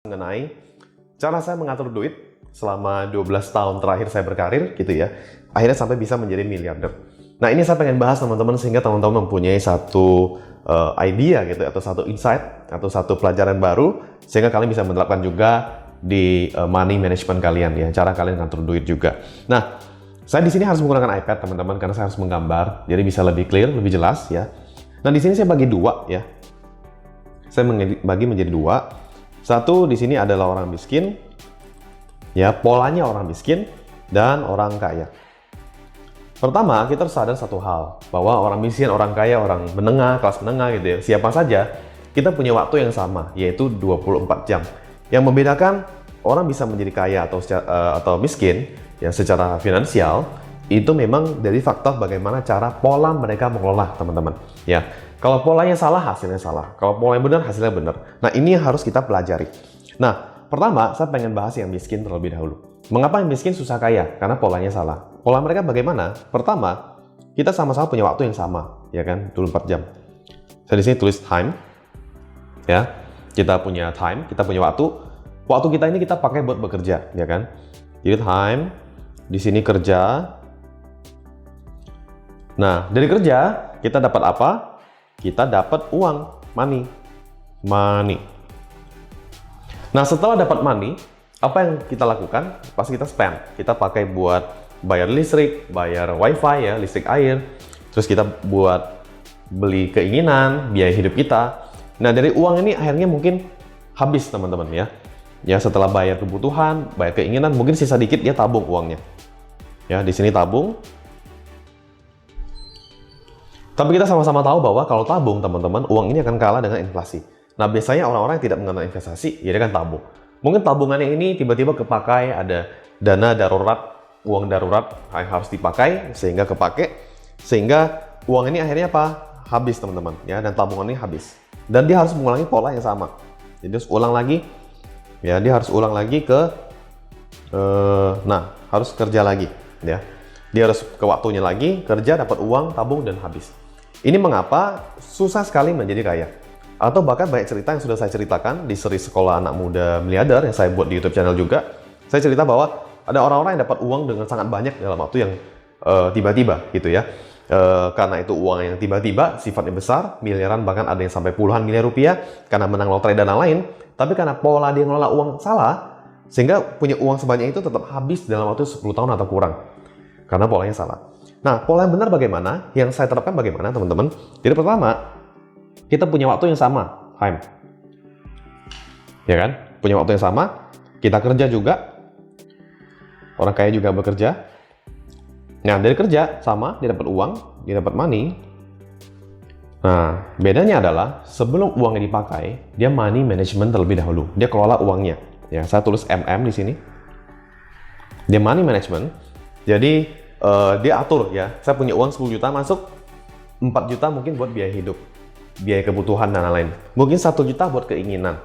mengenai cara saya mengatur duit selama 12 tahun terakhir saya berkarir gitu ya. Akhirnya sampai bisa menjadi miliarder. Nah, ini saya pengen bahas teman-teman sehingga teman-teman mempunyai satu idea gitu atau satu insight atau satu pelajaran baru sehingga kalian bisa menerapkan juga di money management kalian ya, cara kalian ngatur duit juga. Nah, saya di sini harus menggunakan iPad teman-teman karena saya harus menggambar, jadi bisa lebih clear, lebih jelas ya. Nah, di sini saya bagi dua ya. Saya bagi menjadi dua. Satu di sini adalah orang miskin, ya polanya orang miskin dan orang kaya. Pertama, kita harus sadar satu hal bahwa orang miskin, orang kaya, orang menengah, kelas menengah gitu ya, siapa saja kita punya waktu yang sama, yaitu 24 jam. Yang membedakan orang bisa menjadi kaya atau miskin ya secara finansial itu memang dari faktor bagaimana cara pola mereka mengelola teman-teman ya. Kalau polanya salah, hasilnya salah. Kalau polanya benar, hasilnya benar. Nah, ini yang harus kita pelajari. Nah, pertama, saya pengen bahas yang miskin terlebih dahulu. Mengapa yang miskin susah kaya? Karena polanya salah. Pola mereka bagaimana? Pertama, kita sama-sama punya waktu yang sama, ya kan? 24 jam. Saya di sini tulis time. Ya, kita punya time, kita punya waktu. Waktu kita ini kita pakai buat bekerja, ya kan? Jadi time, di sini kerja. Nah, dari kerja, kita dapat apa? Kita dapat uang, money. Nah, setelah dapat money, apa yang kita lakukan? Pasti kita spend. Kita pakai buat bayar listrik, bayar wifi ya, listrik air. Terus kita buat beli keinginan, biaya hidup kita. Nah, dari uang ini akhirnya mungkin habis teman-teman ya. Ya, setelah bayar kebutuhan, bayar keinginan, mungkin sisa dikit dia tabung uangnya. Ya, di sini tabung. Tapi kita sama-sama tahu bahwa kalau tabung, teman-teman, uang ini akan kalah dengan inflasi. Nah, biasanya orang-orang yang tidak mengenal investasi, ya dia kan tabung. Mungkin tabungannya ini tiba-tiba kepakai, ada dana darurat, uang darurat yang harus dipakai, sehingga kepake, sehingga uang ini akhirnya apa? Habis, teman-teman. Ya, dan tabungan ini habis. Dan dia harus mengulangi pola yang sama. Jadi, harus ulang lagi. Ya, dia harus ulang lagi harus kerja lagi. Ya, dia harus ke waktunya lagi, kerja, dapat uang, tabung, dan habis. Ini mengapa susah sekali menjadi kaya. Atau bahkan banyak cerita yang sudah saya ceritakan di seri Sekolah Anak Muda Miliarder yang saya buat di YouTube channel juga. Saya cerita bahwa ada orang-orang yang dapat uang dengan sangat banyak dalam waktu yang tiba-tiba gitu ya. Karena itu uang yang tiba-tiba, sifatnya besar, miliaran, bahkan ada yang sampai puluhan miliar rupiah karena menang lotre dan lain-lain. Tapi karena pola dia ngelola uang salah, sehingga punya uang sebanyak itu tetap habis dalam waktu 10 tahun atau kurang. Karena polanya salah. Nah, pola yang benar bagaimana? Yang saya terapkan bagaimana, teman-teman? Jadi pertama, kita punya waktu yang sama, time. Ya kan? Punya waktu yang sama, kita kerja juga. Orang kaya juga bekerja. Nah, dari kerja sama, dia dapat uang, dia dapat money. Nah, bedanya adalah sebelum uangnya dipakai, dia money management terlebih dahulu. Dia kelola uangnya. Ya, saya tulis MM di sini. Dia money management. Jadi dia atur ya, saya punya uang 10 juta masuk, 4 juta mungkin buat biaya hidup, biaya kebutuhan dan lain-lain. Mungkin 1 juta buat keinginan.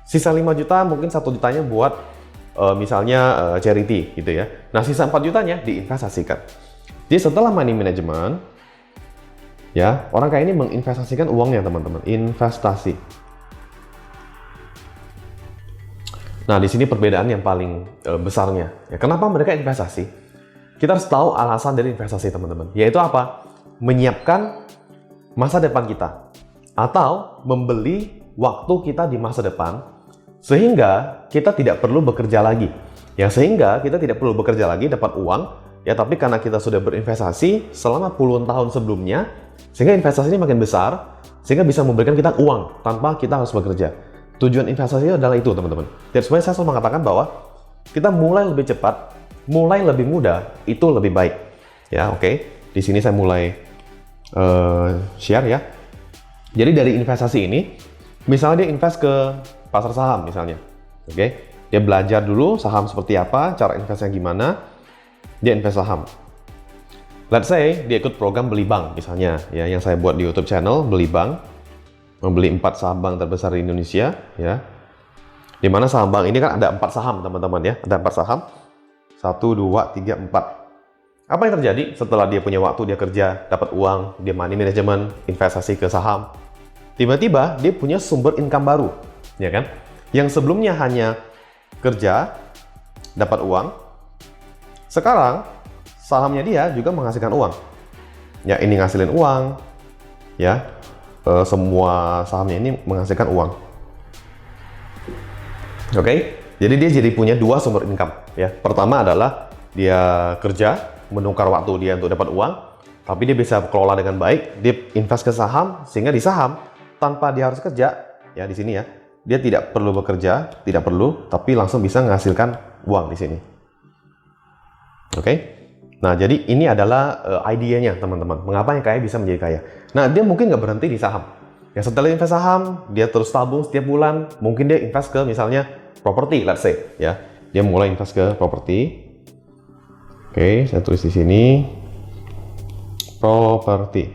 Sisa 5 juta mungkin 1 jutanya buat misalnya charity gitu ya. Nah, sisa 4 jutanya diinvestasikan. Jadi setelah money management, ya orang kaya ini menginvestasikan uangnya teman-teman, investasi. Nah, di sini perbedaan yang paling besarnya. Ya, kenapa mereka investasi? Kita harus tahu alasan dari investasi teman-teman, yaitu apa? Menyiapkan masa depan kita atau membeli waktu kita di masa depan sehingga kita tidak perlu bekerja lagi. Ya, sehingga kita tidak perlu bekerja lagi dapat uang, ya tapi karena kita sudah berinvestasi selama puluhan tahun sebelumnya, sehingga investasi ini makin besar sehingga bisa memberikan kita uang tanpa kita harus bekerja. Tujuan investasi adalah itu, teman-teman. Dan sebenarnya saya selalu mengatakan bahwa kita mulai lebih cepat, mulai lebih mudah, itu lebih baik. Ya, oke. Di sini saya mulai share ya. Jadi dari investasi ini, misalnya dia invest ke pasar saham misalnya. Oke. Dia belajar dulu saham seperti apa, cara investasinya gimana, dia invest saham. Let's say dia ikut program beli bank misalnya, ya yang saya buat di YouTube channel, beli bank, membeli 4 saham bank terbesar di Indonesia, ya. Di mana saham bank ini kan ada 4 saham teman-teman ya, ada 4 saham. 1, 2, 3, 4. Apa yang terjadi setelah dia punya waktu, dia kerja, dapat uang, dia money management, investasi ke saham. Tiba-tiba dia punya sumber income baru, ya kan? Yang sebelumnya hanya kerja, dapat uang, sekarang sahamnya dia juga menghasilkan uang. Ya, ini ngasilin uang, ya, semua sahamnya ini menghasilkan uang. Oke, jadi dia jadi punya dua sumber income. Ya, pertama adalah dia kerja, menukar waktu dia untuk dapat uang, tapi dia bisa kelola dengan baik, dia invest ke saham, sehingga di saham tanpa dia harus kerja, ya di sini ya, dia tidak perlu bekerja, tidak perlu, tapi langsung bisa menghasilkan uang di sini. Oke, nah jadi ini adalah idenya teman-teman, mengapa yang kaya bisa menjadi kaya. Nah, dia mungkin nggak berhenti di saham. Ya, setelah invest saham, dia terus tabung setiap bulan, mungkin dia invest ke misalnya properti, let's say, ya, dia mulai invest ke properti. Oke, saya tulis di sini. Properti.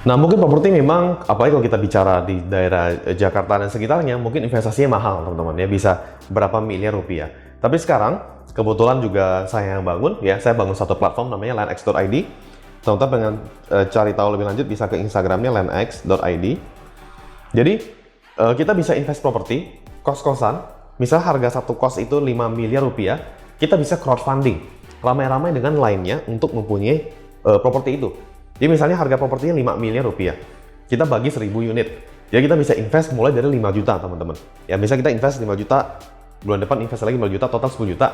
Nah, mungkin properti memang, apalagi kalau kita bicara di daerah Jakarta dan sekitarnya, mungkin investasinya mahal, teman-teman, ya, bisa berapa miliar rupiah. Tapi sekarang, kebetulan juga saya yang bangun, ya, saya bangun satu platform namanya landx.id. Teman-teman pengen cari tahu lebih lanjut, bisa ke Instagramnya landx.id. Jadi, kita bisa invest properti, kos-kosan, misal harga satu kos itu 5 miliar rupiah, kita bisa crowdfunding ramai-ramai dengan lainnya untuk mempunyai properti itu. Jadi misalnya harga propertinya 5 miliar rupiah, kita bagi 1000 unit. Jadi kita bisa invest mulai dari 5 juta teman-teman. Ya, bisa kita invest 5 juta, bulan depan invest lagi 5 juta, total 10 juta.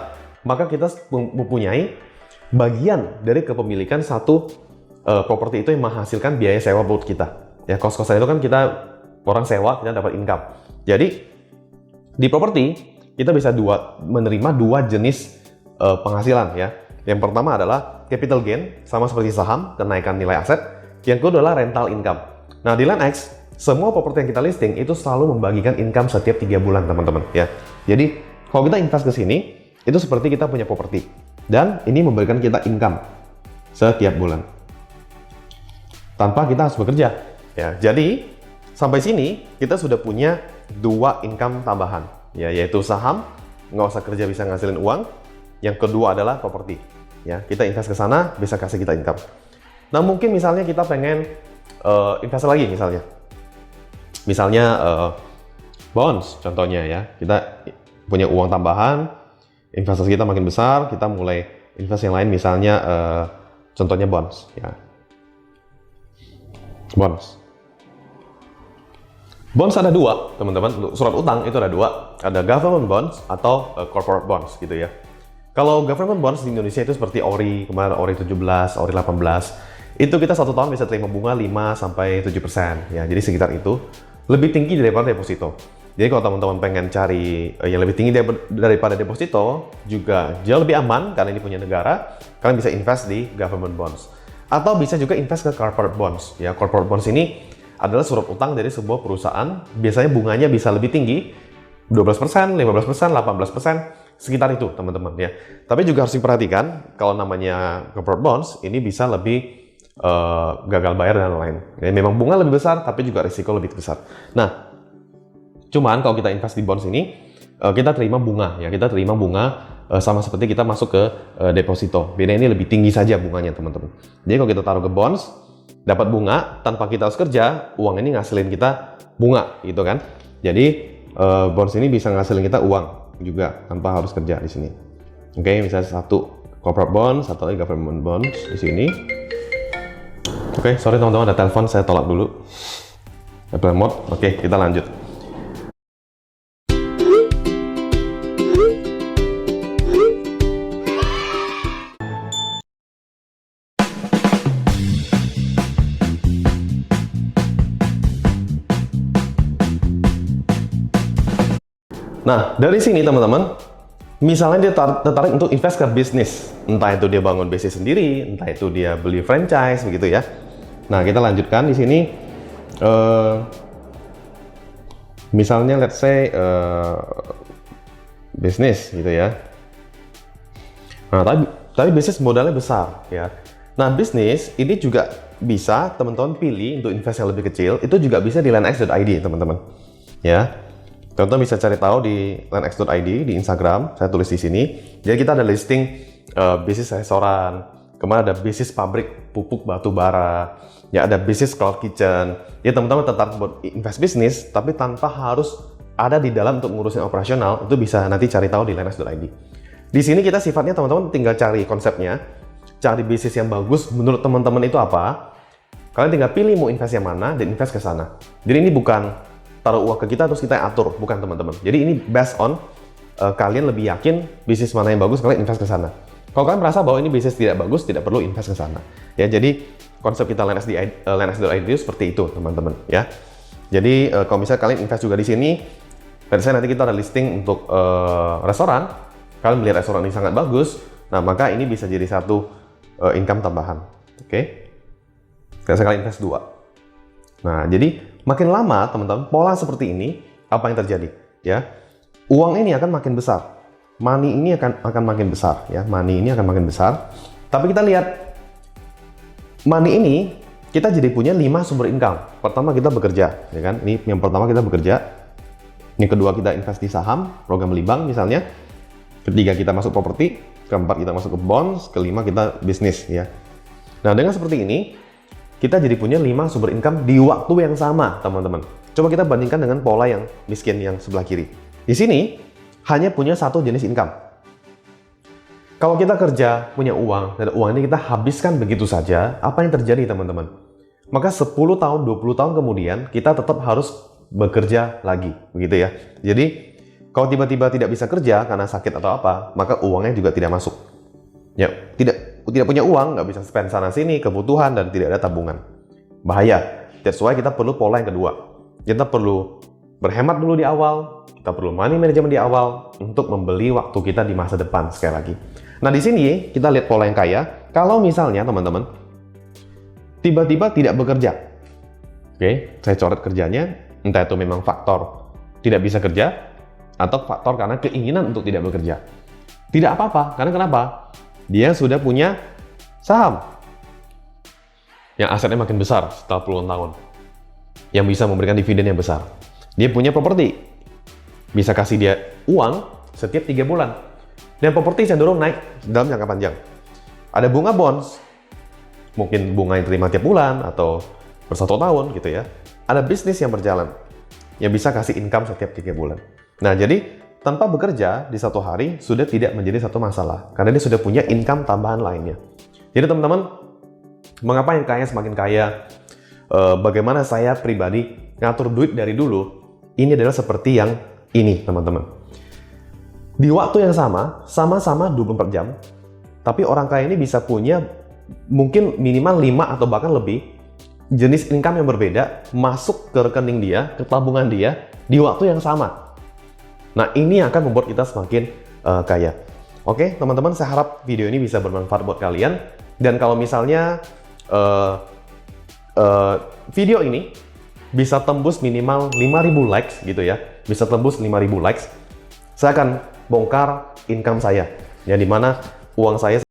Maka kita mempunyai bagian dari kepemilikan satu properti itu yang menghasilkan biaya sewa buat kita. Ya, kos-kosan itu kan kita orang sewa, kita dapat income. Jadi di properti kita bisa menerima dua jenis penghasilan, ya. Yang pertama adalah capital gain, sama seperti saham, kenaikan nilai aset. Yang kedua adalah rental income. Nah, di LandX, semua properti yang kita listing itu selalu membagikan income setiap 3 bulan, teman-teman, ya. Jadi, kalau kita invest ke sini, itu seperti kita punya properti. Dan ini memberikan kita income setiap bulan. Tanpa kita harus bekerja, ya. Jadi, sampai sini, kita sudah punya 2 income tambahan, ya, yaitu saham, nggak usah kerja bisa ngasilin uang. Yang kedua adalah properti, ya, kita invest ke sana bisa kasih kita income. Nah, mungkin misalnya kita pengen invest lagi, misalnya bonds contohnya, ya, kita punya uang tambahan, investasi kita makin besar, kita mulai invest yang lain, misalnya contohnya bonds, ya, bonds ada dua, teman-teman. Surat utang itu ada dua, ada government bonds atau corporate bonds, gitu ya. Kalau government bonds di Indonesia itu seperti ORI, kemarin ORI 17, ORI 18, itu kita 1 tahun bisa terima bunga 5-7%, ya, jadi sekitar itu. Lebih tinggi daripada deposito. Jadi kalau teman-teman pengen cari yang lebih tinggi daripada deposito, juga jauh lebih aman, karena ini punya negara, kalian bisa invest di government bonds. Atau bisa juga invest ke corporate bonds. Ya, corporate bonds ini adalah surat utang dari sebuah perusahaan, biasanya bunganya bisa lebih tinggi, 12%, 15%, 18%, sekitar itu, teman-teman, ya. Tapi juga harus diperhatikan kalau namanya corporate bonds ini bisa lebih gagal bayar dan lain-lain. Ya, memang bunga lebih besar, tapi juga risiko lebih besar. Nah, cuman kalau kita invest di bonds ini, kita terima bunga, ya, kita terima bunga sama seperti kita masuk ke deposito. Beda ini lebih tinggi saja bunganya, teman-teman. Jadi kalau kita taruh ke bonds, dapat bunga tanpa kita harus kerja, uang ini ngasilin kita bunga, gitu kan? Jadi bonds ini bisa ngasilin kita uang juga tanpa harus kerja di sini. Oke, misalnya satu corporate bonds, satu lagi government bonds di sini. Oke, sorry teman-teman, ada telepon, saya tolak dulu. Airplane mode. Oke, kita lanjut. Nah, dari sini teman-teman, misalnya dia tertarik untuk invest ke bisnis, entah itu dia bangun bisnis sendiri, entah itu dia beli franchise, begitu ya. Nah, kita lanjutkan di sini. Misalnya, let's say bisnis, gitu ya. Nah, tapi bisnis modalnya besar, ya. Nah, bisnis ini juga bisa teman-teman pilih untuk invest yang lebih kecil, itu juga bisa di landx.id, teman-teman, ya. Teman-teman bisa cari tahu di landx.id di Instagram, saya tulis di sini. Jadi kita ada listing bisnis restoran, kemarin ada bisnis pabrik pupuk batu bara. Ya ada bisnis cloud kitchen. Ya teman-teman tertarik buat invest bisnis, tapi tanpa harus ada di dalam untuk ngurusin operasional, itu bisa nanti cari tahu di lanas.id. Di sini kita sifatnya teman-teman tinggal cari konsepnya, cari bisnis yang bagus menurut teman-teman itu apa. Kalian tinggal pilih mau invest yang mana dan invest ke sana. Jadi ini bukan taruh uang ke kita terus kita atur, bukan teman-teman. Jadi ini based on kalian lebih yakin bisnis mana yang bagus, kalian invest ke sana. Kalau kalian merasa bahwa ini bisnis tidak bagus, tidak perlu invest ke sana. Ya, jadi konsep kita lanas.id itu seperti itu, teman-teman. Ya, jadi kalau misalnya kalian invest juga di sini, saya nanti kita ada listing untuk restoran. Kalian melihat restoran ini sangat bagus, nah maka ini bisa jadi satu income tambahan. Oke, kalian invest 2. Nah, jadi makin lama, teman-teman, pola seperti ini, apa yang terjadi? Ya, uang ini akan makin besar. Money ini akan makin besar, ya. Money ini akan makin besar. Tapi kita lihat, money ini kita jadi punya 5 sumber income. Pertama kita bekerja, ya kan? Ini yang pertama kita bekerja. Yang kedua kita invest di saham, program beli bank misalnya. Ketiga kita masuk properti. Keempat kita masuk ke bonds. Kelima kita bisnis, ya. Nah, dengan seperti ini, kita jadi punya 5 sumber income di waktu yang sama, teman-teman. Coba kita bandingkan dengan pola yang miskin yang sebelah kiri. Di sini hanya punya satu jenis income. Kalau kita kerja, punya uang, dan uang ini kita habiskan begitu saja, apa yang terjadi, teman-teman? Maka 10 tahun, 20 tahun kemudian, kita tetap harus bekerja lagi, begitu ya. Jadi, kalau tiba-tiba tidak bisa kerja karena sakit atau apa, maka uangnya juga tidak masuk. Ya, tidak punya uang, nggak bisa spend sana-sini, kebutuhan, dan tidak ada tabungan. Bahaya. That's why kita perlu pola yang kedua. Kita perlu berhemat dulu di awal, kita perlu money management di awal untuk membeli waktu kita di masa depan sekali lagi. Nah, di sini kita lihat pola yang kaya. Kalau misalnya teman-teman tiba-tiba tidak bekerja, oke, saya coret kerjanya, entah itu memang faktor tidak bisa kerja atau faktor karena keinginan untuk tidak bekerja. Tidak apa-apa, karena kenapa? Dia sudah punya saham yang asetnya makin besar setelah puluhan tahun, yang bisa memberikan dividen yang besar. Dia punya properti, bisa kasih dia uang setiap 3 bulan. Dan properti cenderung naik dalam jangka panjang. Ada bunga bonds, mungkin bunga yang terima tiap bulan atau per 1 tahun gitu ya. Ada bisnis yang berjalan, yang bisa kasih income setiap 3 bulan. Nah, jadi tanpa bekerja di satu hari sudah tidak menjadi satu masalah, karena dia sudah punya income tambahan lainnya. Jadi teman-teman, mengapa yang kaya semakin kaya? Bagaimana saya pribadi ngatur duit dari dulu? Ini adalah seperti yang ini, teman-teman. Di waktu yang sama-sama 24 jam, tapi orang kaya ini bisa punya mungkin minimal 5 atau bahkan lebih jenis income yang berbeda masuk ke rekening dia, ke tabungan dia di waktu yang sama. Nah, ini akan membuat kita semakin kaya. Oke, teman-teman, saya harap video ini bisa bermanfaat buat kalian. Dan kalau misalnya video ini bisa tembus minimal 5.000 likes gitu ya, bisa tembus 5.000 likes, saya akan bongkar income saya, ya, dimana uang saya